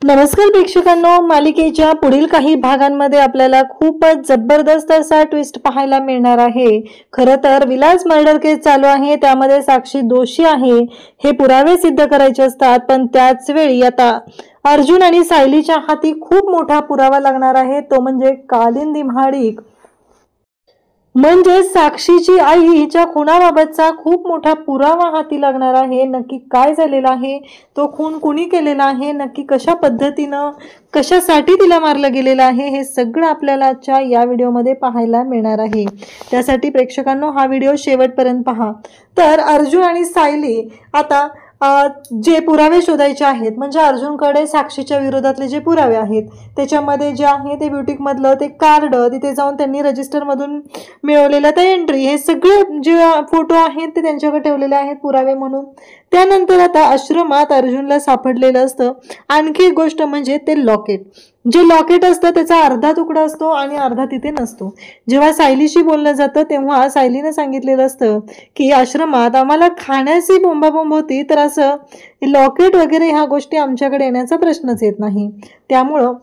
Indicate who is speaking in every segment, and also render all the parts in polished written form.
Speaker 1: नमस्कार प्रेक्षकांनो, मालिकेच्या पुढील काही भागांमध्ये आपल्याला खूपच जबरदस्त असा ट्विस्ट पाहायला मिळणार आहे। खरं तर विलास मर्डर केस चालू आहे, त्यामध्ये साक्षी दोषी आहे हे पुरावे सिद्ध करायचे असतात, पण त्याच वेळी आता अर्जुन आणि सायलीच्या हाती खूप मोठा पुरावा लागणार आहे, तो म्हणजे कालिंदी महाडिक म्हणजे साक्षीची आई हिच्या खुनाबाबतचा खूप मोठा पुरावा हाती लागणार आहे। नक्की काय झालेलं आहे, तो खून कुणी केलेला आहे, नक्की कशा पद्धतीनं कशासाठी तिला मारलं गेलेलं आहे, हे सगळं आपल्याला आजच्या या व्हिडिओमध्ये पाहायला मिळणार आहे। त्यासाठी प्रेक्षकांनो हा व्हिडिओ शेवटपर्यंत पहा। तर अर्जुन आणि सायली आता जे पुरावे शोधायचे आहेत, म्हणजे अर्जुनकडे साक्षीच्या विरोधातले जे पुरावे आहेत त्याच्यामध्ये जे आहे ते ब्युटिक मधलं ते कार्ड, तिथे जाऊन त्यांनी रजिस्टर मधून मिळवलेलं ते एंट्री, हे सगळे जे फोटो आहेत ते त्यांच्याकडे ठेवलेले आहेत पुरावे म्हणून। त्यानंतर आता आश्रमात अर्जुनला सापडलेलं असतं आणखी एक गोष्ट म्हणजे ते लॉकेट, जे लॉकेट असतं त्याचा अर्धा तुकडा असतो आणि अर्धा तिथे नसतो। जेव्हा सायलीशी बोललं जातं तेव्हा सायलीने सांगितलेलं असतं की आश्रमात आम्हाला खाण्याची बोंबाबोंब होती, तर असं लॉकेट वगैरे ह्या गोष्टी आमच्याकडे येण्याचा प्रश्नच येत नाही। त्यामुळं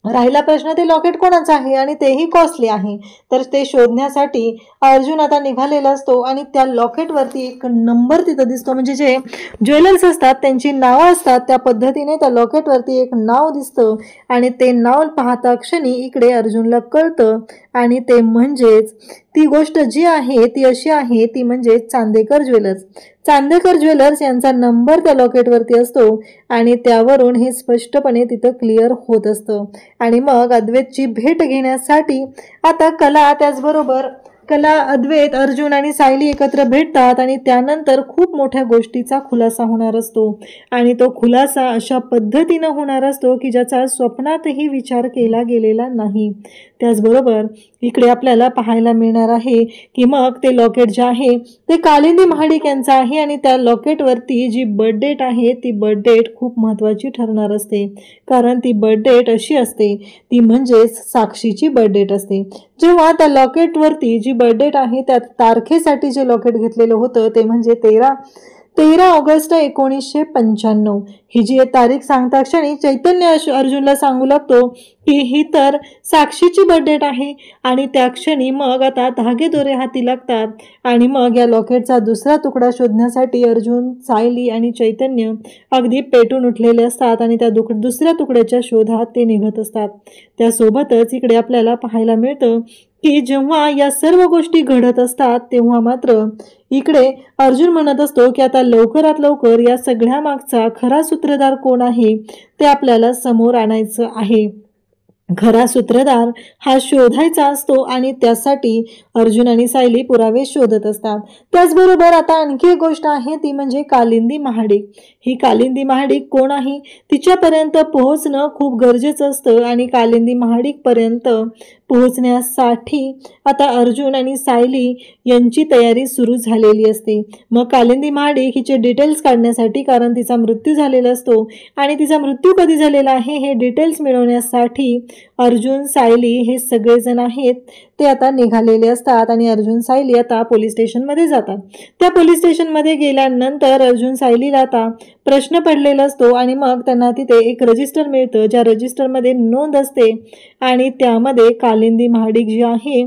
Speaker 1: राहिला प्रश्न ते लॉकेट कोणाचं आहे आणि तेही कॉस्टली आहे, तर ते शोधण्यासाठी अर्जुन आता निघालेला असतो आणि त्या लॉकेटवरती एक नंबर तिथं दिसतो, म्हणजे जे ज्वेलर्स असतात त्यांची नावं असतात त्या पद्धतीने त्या लॉकेटवरती एक नाव दिसतं आणि ते नाव पाहता क्षणी इकडे अर्जुनला कळतं आणि ते म्हणजेच ती गोष्ट जी आहे ती अशी आहे, ती म्हणजे चांदेकर ज्वेलर्स। चांदेकर ज्वेलर्स यांचा नंबर त्या लॉकेटवरती असतो आणि त्यावरून हे स्पष्टपणे तिथं क्लिअर होत असतं। आणि मग अद्वैतची भेट घेण्यासाठी आता कला, त्याचबरोबर कला, अद्वैत, अर्जुन आणि सायली एकत्र भेटतात आणि त्यानंतर खूप मोठ्या गोष्टीचा खुलासा होणार असतो आणि तो खुलासा अशा पद्धतीनं होणार असतो की ज्याचा स्वप्नातही विचार केला गेलेला नाही। त्याचबरोबर इकडे आपल्याला पाहायला मिळणार आहे की मग ते लॉकेट जे आहे ते कालिंदी महाडिक यांचं आहे आणि त्या लॉकेटवरती जी बर्थ डेट आहे ती बर्थ डेट खूप महत्त्वाची ठरणार असते, कारण ती बर्थ डेट अशी असते ती म्हणजेच साक्षीची बर्थ डेट असते। जेव्हा त्या लॉकेटवरती जी बर्थ डेट आहे त्या तारखेसाठी जे लॉकेट घेतलेलं होतं ते म्हणजे 13 ऑगस्ट 1995 ही जी तारीख सांगता क्षणी चैतन्य अर्जुनला सांगू लागतो की ही तर साक्षीची बर्थ डेट आहे आणि त्या क्षणी मग आता धागे दोरे हाती लागतात आणि मग या लॉकेटचा दुसरा तुकडा शोधण्यासाठी अर्जुन, सायली आणि चैतन्य अगदी पेटून उठलेले असतात आणि त्या दुसऱ्या तुकड्याच्या शोधात ते निघत असतात। त्यासोबतच इकडे आपल्याला पाहायला मिळतं की जेव्हा या सर्व गोष्टी घडत असतात तेव्हा मात्र इकडे अर्जुन म्हणत असतो की आता लवकरात लवकर या सगळ्या मागचा खरा सूत्रधार कोण आहे ते आपल्याला समोर आणायचं आहे। खरा सूत्रधार हा शोधायचा असतो आणि त्यासाठी अर्जुन आणि सायली पुरावे शोधत असतात। त्याचबरोबर आता आणखी एक गोष्ट आहे ती म्हणजे कालिंदी महाडिक। ही कालिंदी महाडिक कोण आहे तिच्यापर्यंत पोहोचणं खूप गरजेचं असतं आणि कालिंदी महाडिक पर्यंत पोहोचण्यासाठी आता अर्जुन आणि सायली यांची तयारी सुरू झालेली असते। मग कालिंदी महाडिक हिचे डिटेल्स काढण्यासाठी, कारण तिचा मृत्यू झालेला असतो आणि तिचा मृत्यू कधी झालेला आहे हे डिटेल्स मिळवण्यासाठी अर्जुन, सायली हे सगळेजण आहेत ते आता निघालेले असतात आणि अर्जुन, सायली आता पोलीस स्टेशनमध्ये जातात। त्या पोलीस स्टेशनमध्ये गेल्यानंतर अर्जुन, सायलीला आता प्रश्न पडलेला असतो आणि मग त्यांना तिथे एक रजिस्टर मिळतं, ज्या रजिस्टरमध्ये नोंद असते आणि त्यामध्ये कालिंदी महाडिक जी आहे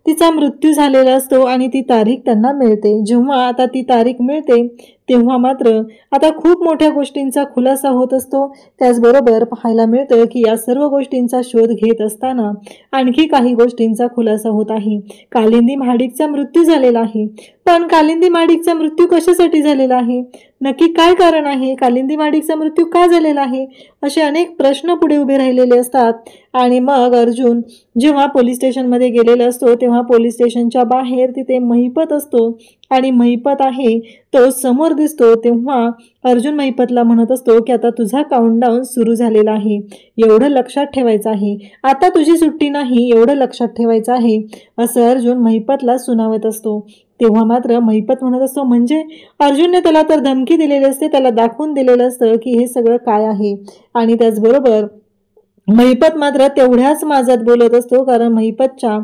Speaker 1: तिचा मृत्यू झालेला असतो आणि ती तारीख त्यांना मिळते। जेव्हा आता ती तारीख मिळते तेव्हा मात्र आता खूप मोठ्या गोष्टींचा खुलासा होत असतो। त्याचबरोबर पाहायला मिळतं की या सर्व गोष्टींचा शोध घेत असताना आणखी काही गोष्टींचा खुलासा होत आहे। कालिंदी महाडिकचा मृत्यू झालेला आहे, पण कालिंदी महाडिकचा मृत्यू कशासाठी झालेला आहे, नक्की काय कारण आहे, कालिंदी महाडिकचा मृत्यू का झालेला आहे, असे अनेक प्रश्न पुढे उभे राहिलेले असतात। आणि मग अर्जुन जेव्हा पोलीस स्टेशनमध्ये गेलेला असतो तेव्हा पोलीस स्टेशनच्या बाहेर तिथे महिपत असतो आणि महिपत आहे तो समोर दिसतो, तेव्हा अर्जुन महिपतला म्हणत असतो की आता तुझा काउंटडाऊन सुरू झालेला आहे, एवढं लक्षात ठेवायचं आहे, आता तुझी सुट्टी नाही, एवढं लक्षात ठेवायचं आहे, असं अर्जुन महिपतला सुनावत असतो। तेव्हा मात्र महिपत म्हणत असतो म्हणजे अर्जुनने त्याला तर धमकी दिलेली असते, त्याला दाखवून दिलेलं असतं की हे सगळं काय आहे आणि त्याचबरोबर महिपत मात्र तेवढ्याच माझ्यात बोलत असतो, कारण महिपतच्या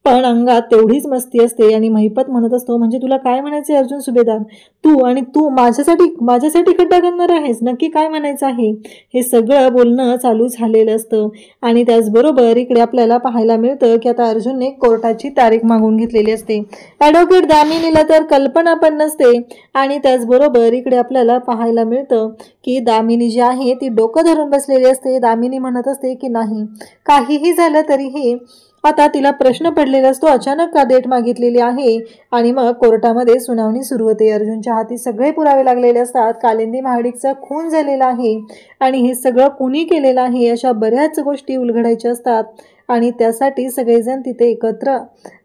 Speaker 1: पण अंगात तेवढीच मस्ती असते आणि महिपत म्हणत असतो, म्हणजे तुला काय म्हणायचं अर्जुन सुभेदार, तू माझ्यासाठी खड्डा करणार आहेस, नक्की काय म्हणायचं आहे. हे सगळं बोलणं चालू झालेलं असतं. आणि त्याचबरोबर इकडे आपल्याला पाहायला मिळतं की आता अर्जुनने कोर्टाची तारीख मागून घेतलेली असते. ॲडव्होकेट दामिनीला तर कल्पना पण नसते. आणि त्याचबरोबर इकडे आपल्याला पाहायला मिळतं की दामिनी जी आहे ती डोकं धरून बसलेली असते. दामिनी म्हणत असते की नाही, काहीही झालं तरीही आता तिला प्रश्न पडलेला असतो, अचानक का डेट मागितलेली आहे. आणि मग कोर्टामध्ये सुनावणी सुरू होते. अर्जुनच्या हाती सगळे पुरावे लागलेले असतात. कालिंदी महाडिकचा खून झालेला आहे आणि हे सगळं कुणी केलेलं आहे अशा बऱ्याच गोष्टी उलगडायच्या असतात. आणि त्यासाठी सगळेजण तिथे एकत्र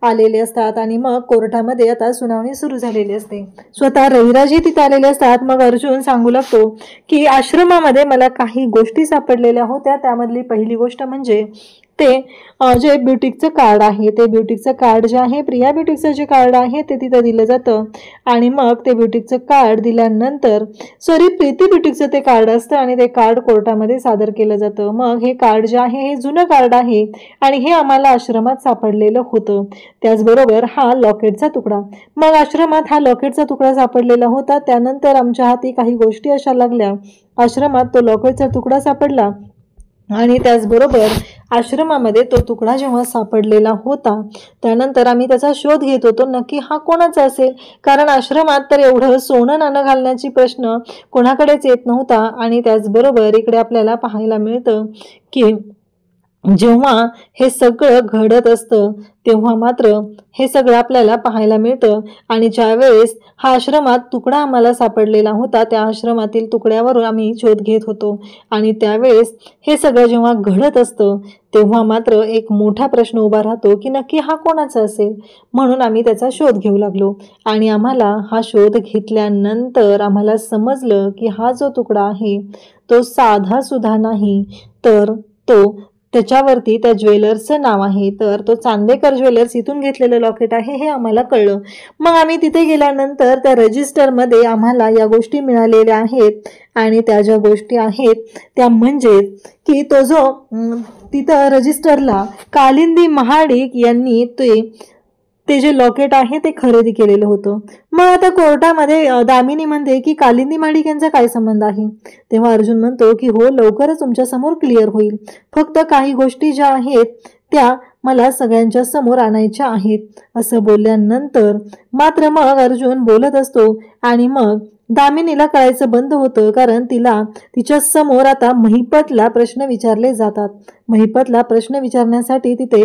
Speaker 1: आलेले असतात. आणि मग कोर्टामध्ये आता सुनावणी सुरू झालेली असते. स्वतः रविराजही तिथे आलेले असतात. मग अर्जुन सांगू लागतो की आश्रमामध्ये मला काही गोष्टी सापडलेल्या होत्या. त्यामधली पहिली गोष्ट म्हणजे ते जे ब्युटिकचं कार्ड आहे, ते ब्युटिकचं कार्ड जे आहे, प्रिया ब्युटिकचं जे कार्ड आहे ते तिथं दिलं जातं. आणि मग ते ब्युटिकचं कार्ड दिल्यानंतर प्रीती ब्युटिकचं ते कार्ड असतं आणि ते कार्ड कोर्टामध्ये सादर केलं जातं. मग हे कार्ड जे आहे हे जुनं कार्ड आहे आणि हे आम्हाला आश्रमात सापडलेलं होतं. त्याचबरोबर हा लॉकेटचा तुकडा, मग आश्रमात हा लॉकेटचा तुकडा सापडलेला होता. त्यानंतर आमच्या हाती काही गोष्टी अशा लागल्या, आश्रमात तो लॉकेटचा तुकडा सापडला. आणि त्याचबरोबर आश्रमामध्ये तो तुकडा जेव्हा सापडलेला होता त्यानंतर आम्ही त्याचा शोध घेत होतो, नक्की हा कोणाचा असेल. कारण आश्रमात तर एवढं सोनं नाणं घालण्याची प्रश्न कोणाकडेच येत नव्हता. आणि त्याचबरोबर इकडे आपल्याला पाहायला मिळतं की जेव्हा हे सगळं घडत असतं तेव्हा मात्र हे सगळं आपल्याला पाहायला मिळतं. आणि ज्यावेळेस हा आश्रमात तुकडा आम्हाला सापडलेला होता, त्या आश्रमातील तुकड्यावरून आम्ही शोध घेत होतो. आणि त्यावेळेस हे सगळं जेव्हा घडत असतं तेव्हा मात्र एक मोठा प्रश्न उभा राहतो की नक्की हा कोणाचा असेल. म्हणून आम्ही त्याचा शोध घेऊ लागलो. आणि आम्हाला हा शोध घेतल्यानंतर आम्हाला समजलं की हा जो तुकडा आहे तो साधा सुद्धा नाही, तर त्याच्यावरती त्या ज्वेलर्सचं नाव आहे, तर तो चांदेकर ज्वेलर्स इथून घेतलेलं लॉकेट आहे हे आम्हाला कळलं. मग आम्ही तिथे गेल्यानंतर त्या रजिस्टरमध्ये आम्हाला या गोष्टी मिळालेल्या आहेत. आणि त्या ज्या गोष्टी आहेत त्या म्हणजे की तो जो तिथं रजिस्टरला कालिंदी महाडिक यांनी ते जे लॉकेट आहे ते खरेदी केलेलं होतं. मग आता कोर्टामध्ये दामिनी म्हणते की कालिंदी महाडिक यांचा काय संबंध आहे. तेव्हा अर्जुन म्हणतो की हो, लवकरच तुमच्या समोर क्लिअर होईल. फक्त काही गोष्टी ज्या आहेत त्या मला सगळ्यांच्या समोर आणायच्या आहेत. असं बोलल्यानंतर मात्र मग अर्जुन बोलत असतो. आणि मग दामिनीला कळायचं बंद होतं, कारण तिच्या समोर आता महिपतला प्रश्न विचारले जातात. महिपतला प्रश्न विचारण्यासाठी तिथे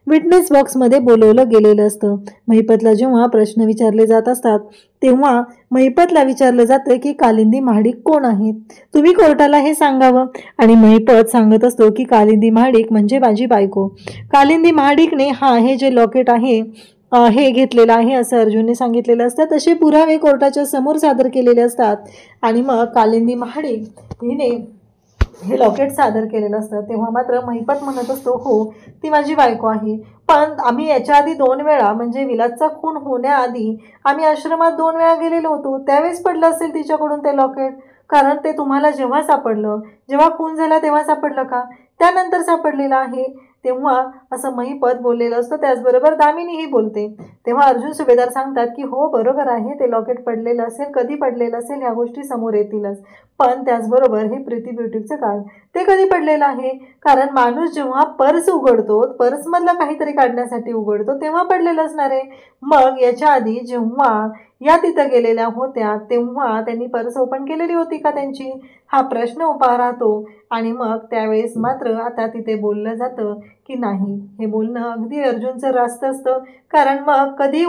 Speaker 1: विटनेस बॉक्समध्ये बोलवलं गेलेलं असतं. महिपतला जेव्हा प्रश्न विचारले जात असतात तेव्हा महिपतला विचारलं जातं की कालिंदी महाडिक कोण आहेत, तुम्ही कोर्टाला हे सांगावं. आणि महिपत सांगत असतो की कालिंदी महाडिक म्हणजे माझी बायको. कालिंदी महाडिकने हे जे लॉकेट आहे हे घेतलेलं आहे असं अर्जुनने सांगितलेलं असतं. तसे पुरावे कोर्टाच्या समोर सादर केलेले असतात. आणि मग कालिंदी महाडिक हिने हे लॉकेट सादर केलेलं असतं. तेव्हा मात्र महिपत म्हणत असतो, हो, ती माझी बायको आहे. पण आम्ही याच्या आधी 2 वेळा, म्हणजे विलासचा खून होण्याआधी आम्ही आश्रमात 2 वेळा गेलेलो होतो. त्यावेळेस पडलं असेल तिच्याकडून ते लॉकेट, कारण ते तुम्हाला जेव्हा सापडलं, जेव्हा खून झाला तेव्हा सापडलं का, त्यानंतर सापडलेलं आहे. तेव्हा असं महिपत बोललेलं असतं. त्याचबरोबर दामिनीही बोलते. तेव्हा अर्जुन सुभेदार सांगतात की हो, बरोबर आहे, ते लॉकेट पडलेलं असेल, कधी पडलेलं असेल ह्या गोष्टी समोर येतीलच. पण त्याचबरोबर हे प्रीती ब्युटिकचं कार्ड ते कधी पडलेलं आहे, कारण माणूस जेव्हा पर्स उघडतो, पर्समधलं काहीतरी काढण्यासाठी उघडतो, तेव्हा पडलेलं असणार आहे. मग याच्या आधी जेव्हा या तिथं गेलेल्या होत्या तेव्हा त्यांनी पर्स ओपन केलेली होती का त्यांची, हा प्रश्न उभा राहतो. आणि मग त्यावेळेस मात्र आता तिथे बोललं जातं की नाही, हे बोलणं अगदी अर्जुनचं रास्त असतं. कारण मग कधी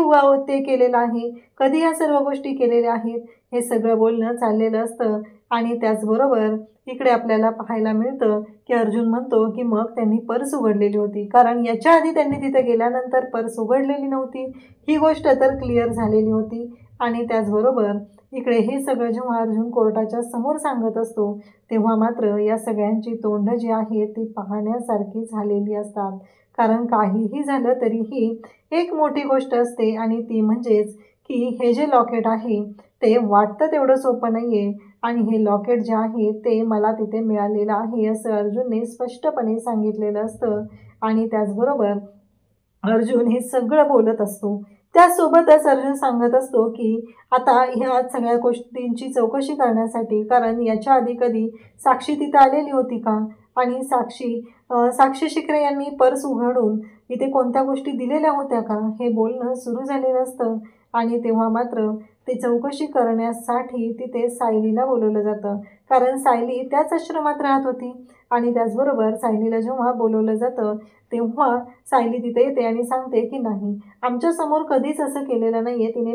Speaker 1: ते केलेलं आहे, कधी ह्या सर्व गोष्टी केलेल्या आहेत, हे सगळं बोलणं चाललेलं असतं. आणि त्याचबरोबर इकडे आपल्याला पाहायला मिळतं की अर्जुन म्हणतो की मग त्यांनी पर्स उघडलेली होती, कारण याच्या आधी त्यांनी तिथे गेल्यानंतर पर्स उघडलेली नव्हती, ही गोष्ट तर क्लिअर झालेली होती. आणि त्याचबरोबर इकडे हे सगळं जेव्हा अर्जुन कोर्टाच्या समोर सांगत असतो तेव्हा मात्र या सगळ्यांची तोंड जी आहेत ती पाहण्यासारखी झालेली असतात. कारण काहीही झालं तरीही एक मोठी गोष्ट असते आणि ती म्हणजेच की हे जे लॉकेट आहे ते वाटतं तेवढं सोपं नाही आहे. आणि हे लॉकेट जे आहे ते मला तिथे मिळालेलं आहे असं अर्जुनने स्पष्टपणे सांगितलेलं असतं. आणि त्याचबरोबर अर्जुन हे सगळं बोलत असतो. त्यासोबतच अर्जुन सांगत असतो की आता ह्या सगळ्या गोष्टींची चौकशी करण्यासाठी, कारण याच्या आधी कधी साक्षी तिथं आलेली होती का, आणि साक्षी शिकरे यांनी पर्स उघडून इथे कोणत्या गोष्टी दिलेल्या होत्या का, हे बोलणं सुरू झालेलं असतं. आणि तेव्हा मात्र ते चौकशी करण्यासाठी तिथे सायलीला बोलवलं जातं, कारण सायली त्याच आश्रमात राहत होती. आणि त्याचबरोबर सायलीला जेव्हा बोलवलं जातं तेव्हा सायली तिथे येते आणि सांगते की नाही, आमच्यासमोर कधीच असं केलेलं नाही आहे. तिने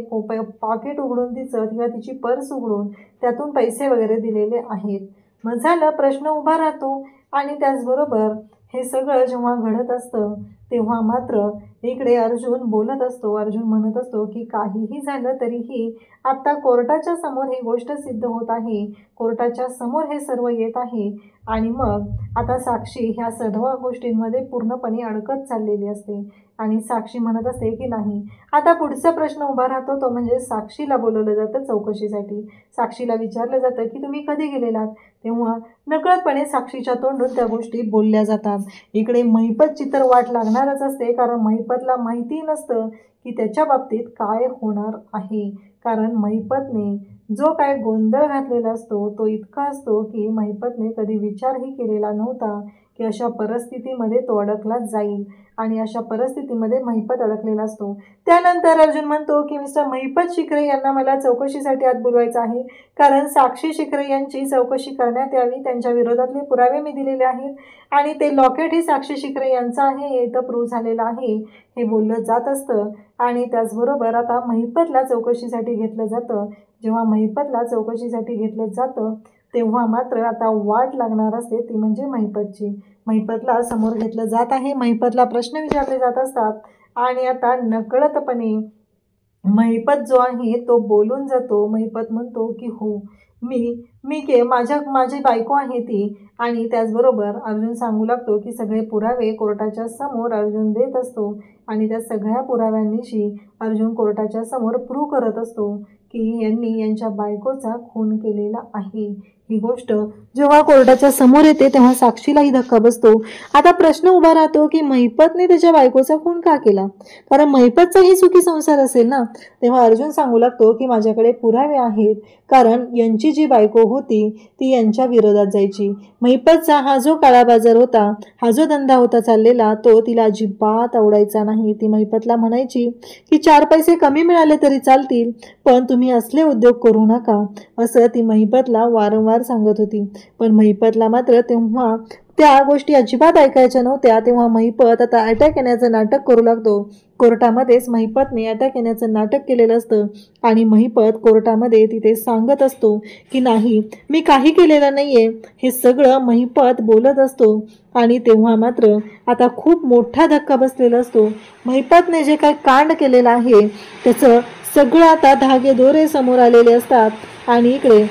Speaker 1: पॉकेट उघडून किंवा तिची पर्स उघडून त्यातून पैसे वगैरे दिलेले आहेत. मग झालं, प्रश्न उभा राहतो. आणि त्याचबरोबर हे सगळं जेव्हा घडत असतं तेव्हा मात्र इकडे अर्जुन बोलत असतो. अर्जुन म्हणत असतो की काहीही झालं तरीही आता कोर्टाच्या समोर ही गोष्ट सिद्ध होत आहे, कोर्टाच्या समोर हे सर्व येत आहे. आणि मग आता साक्षी ह्या सर्व गोष्टींमध्ये पूर्णपणे अडकत चाललेली असते. आणि साक्षी म्हणत असते की नाही, आता पुढचा प्रश्न उभा राहतो, तो म्हणजे साक्षीला बोलवलं जातं चौकशीसाठी. साक्षीला विचारलं जातं की तुम्ही कधी गेलेलात, तेव्हा नकळतपणे साक्षीच्या तोंडून त्या गोष्टी बोलल्या जातात. इकडे महिपतची तर वाट लागणारच असते, कारण महिपतला माहिती नसतं की त्याच्या बाबतीत काय होणार आहे. कारण महिपतने जो काय गोंधळ घातलेला असतो तो इतका असतो की महिपतने कधी विचारही केलेला नव्हता की अशा परिस्थितीमध्ये तो अडकला जाईल. आणि अशा परिस्थितीमध्ये महिपत अडकलेला असतो. त्यानंतर अर्जुन म्हणतो की मिस्टर महिपत शिकरे यांना मला चौकशीसाठी आत बोलवायचं आहे, कारण साक्षी शिकरे यांची चौकशी करण्यात यावी. त्यांच्या विरोधातले पुरावे मी दिलेले आहेत आणि ते लॉकेटही साक्षी शिकरे यांचं आहे, हे इथं प्रूव्ह झालेलं आहे, हे बोललं जात असतं. आणि त्याचबरोबर आता महिपतला चौकशीसाठी घेतलं जातं. जेव्हा महिपतला चौकशीसाठी घेतलं जातं तेव्हा मात्र आता वाट लागणार असते, ती म्हणजे महिपतची. महिपतला समोर घेतलं जात आहे, महिपतला प्रश्न विचारले जात असतात. आणि आता नकळतपणे महिपत जो आहे तो बोलून जातो. महिपत म्हणतो की हो, माझी बायको आहे ती. आणि त्याचबरोबर अर्जुन सांगू लागतो की सगळे पुरावे कोर्टाच्या समोर अर्जुन देत असतो. आणि त्या सगळ्या पुराव्यांनीशी अर्जुन कोर्टाच्या समोर प्रूव्ह करत असतो की यांनी यांच्या बायकोचा खून केलेला आहे. ही गोष्ट जेव्हा कोर्टाच्या समोर येते तेव्हा साक्षीलाही धक्का बसतो. आता प्रश्न उभा राहतो की महिपतने त्याच्या बायकोचा खून का केला, कारण महिपतचाही सुखी संसार असेल ना. तेव्हा अर्जुन सांगू लागतो की माझ्याकडे पुरावे आहेत, कारण यांची जी बायको होती ती यांच्या विरोधात जायची. महिपतचा हा जो काळा बाजार होता, हा जो धंदा होता चाललेला, तो तिला अजिबात आवडायचा नाही. ती महिपतला म्हणायची की 4 पैसे कमी मिळाले तरी चालतील, पण तुम्ही असले उद्योग करू नका, असं ती महिपतला वारंवार सांगत होती. पण महिपतला मात्र तेव्हा त्या गोष्टी अजिबात ऐकायच्या नव्हत्या. तेव्हा महिपत आता अटॅक येण्याचं नाटक करू लागतो. कोर्टामध्येच महिपतने अटॅक येण्याचं नाटक केलेलं असतं. आणि महिपत कोर्टामध्ये तिथे सांगत असतो की नाही, मी काही केलेलं नाहीये, हे सगळं महिपत बोलत असतो. आणि तेव्हा मात्र आता खूप मोठा धक्का बसलेला असतो. महिपतने जे काही कांड केलेलं आहे त्याचं सगळं आता धागेदोरे समोर आलेले असतात. आणि इकडे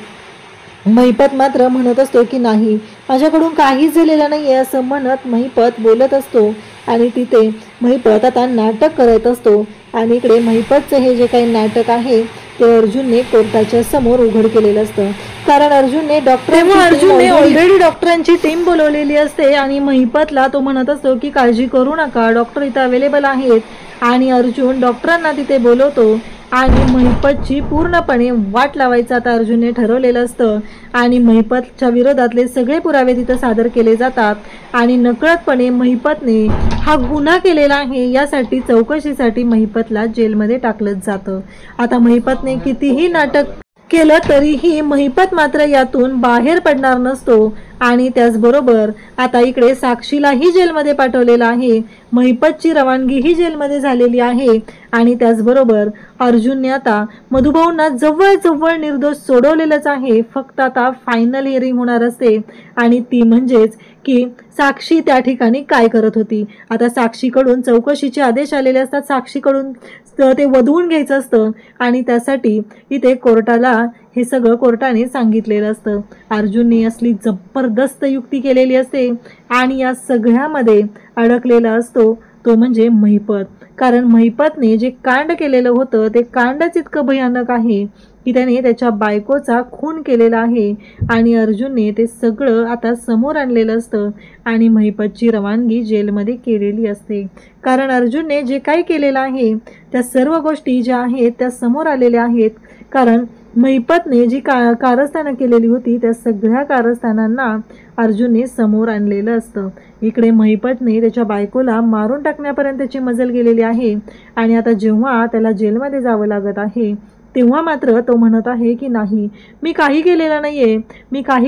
Speaker 1: महिपत मात्र म्हणत असतो की नाही, माझ्याकडून काहीच झालेलं नाही आहे, असं म्हणत महिपत बोलत असतो. आणि तिथे महिपत आता नाटक करत असतो. आणि इकडे महिपतचं हे जे काही नाटक आहे ते अर्जुनने कोर्टाच्या समोर उघड केलेलं असतं, कारण अर्जुनने ऑलरेडी डॉक्टरांची टीम बोलवलेली असते. आणि महिपतला तो म्हणत असतो की काळजी करू नका, डॉक्टर इथं अवेलेबल आहेत. आणि अर्जुन डॉक्टरांना तिथे बोलवतो. आणि महिपतची पूर्णपणे वाट लावायचं आता अर्जुनने ठरवलेलं असतं. आणि महिपतच्या विरोधातले सगळे पुरावे तिथं सादर केले जातात. आणि नकळतपणे महिपतने हा गुन्हा केलेला आहे यासाठी चौकशीसाठी महिपतला जेलमध्ये टाकलं जातं. आता महिपतने कितीही नाटक केलं तरीही महिपत मात्र यातून बाहेर पडणार नसतो. आणि त्याचबरोबर आता इकडे साक्षीलाही जेलमध्ये पाठवलेलं आहे, महिपतची रवानगीही जेलमध्ये झालेली आहे. आणि त्याचबरोबर अर्जुनने आता मधुभाऊंना जवळजवळ निर्दोष सोडवलेलंच आहे. फक्त आता फायनल हिअरिंग होणार असते, आणि ती म्हणजेच की साक्षी त्या ठिकाणी काय करत होती. आता साक्षीकडून चौकशीचे आदेश आलेले असतात, साक्षीकडून ते वधवून घ्यायचं असतं. आणि त्यासाठी इथे कोर्टाला हे सगळं कोर्टाने सांगितलेलं असतं. अर्जुनने असली जबरदस्त युक्ती केलेली असते. आणि या सगळ्यामध्ये अडकलेला असतो तो म्हणजे महिपत, कारण महिपतने जे कांड केलेलं होतं ते कांडच इतकं भयानक आहे की त्याने त्याच्या बायकोचा खून केलेला आहे आणि अर्जुनने ते सगळं आता समोर आणलेलं असतं आणि महिपतची रवानगी जेलमध्ये केलेली असते. कारण अर्जुनने जे काही केलेलं आहे त्या सर्व गोष्टी ज्या आहेत त्या समोर आलेल्या आहेत. कारण महिपतने जी कारस्थानं केलेली होती त्या सगळ्या कारस्थानांना अर्जुनने समोर आणलेलं असतं. इकडे महिपतने त्याच्या बायकोला मारून टाकण्यापर्यंतची मजल गेलेली आहे आणि आता जेव्हा त्याला जेलमध्ये जावं लागत आहे तेव्हा मात्र तो म्हणत आहे की नाही, मी काही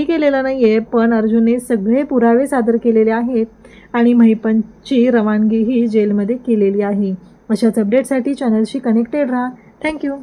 Speaker 1: केलेलं नाहीये. पण अर्जुनने सगळे पुरावे सादर केलेले आहेत आणि महिपतची रवानगी ही जेलमध्ये केलेली आहे. अशाच अपडेटसाठी चॅनलशी कनेक्टेड राहा. थँक्यू.